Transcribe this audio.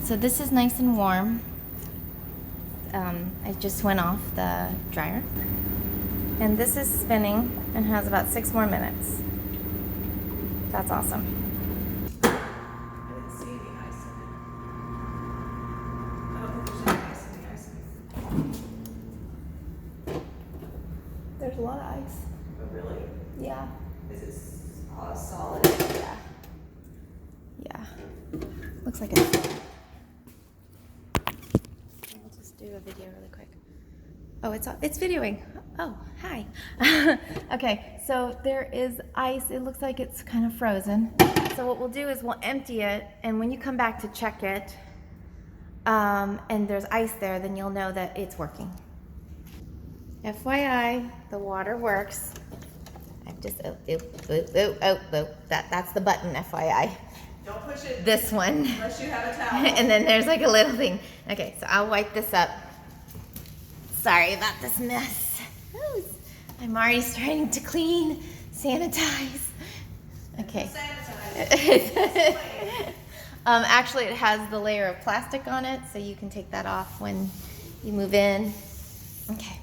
So this is nice and warm. I just went off the dryer. And this is spinning and has about 6 more minutes. That's awesome. I didn't see any ice in it. I don't think there's any ice in the icing. There's a lot of ice. Oh, really? Yeah. Is it solid? Yeah. Yeah. Looks like it's. I'll just do a video really quick. Oh, it's videoing. Oh, hi. Okay, so there is ice. It looks like it's kind of frozen. So what we'll do is we'll empty it, and when you come back to check it, and there's ice there, then you'll know that it's working. FYI, the water works. I've just that's the button. FYI, Don't push it this one, unless you have a towel. and then there's like a little thing. Okay, so I'll wipe this up. Sorry about this mess. Ooh, I'm already starting to clean, sanitize. Okay. Sanitize. Actually, it has the layer of plastic on it, so you can take that off when you move in. Okay.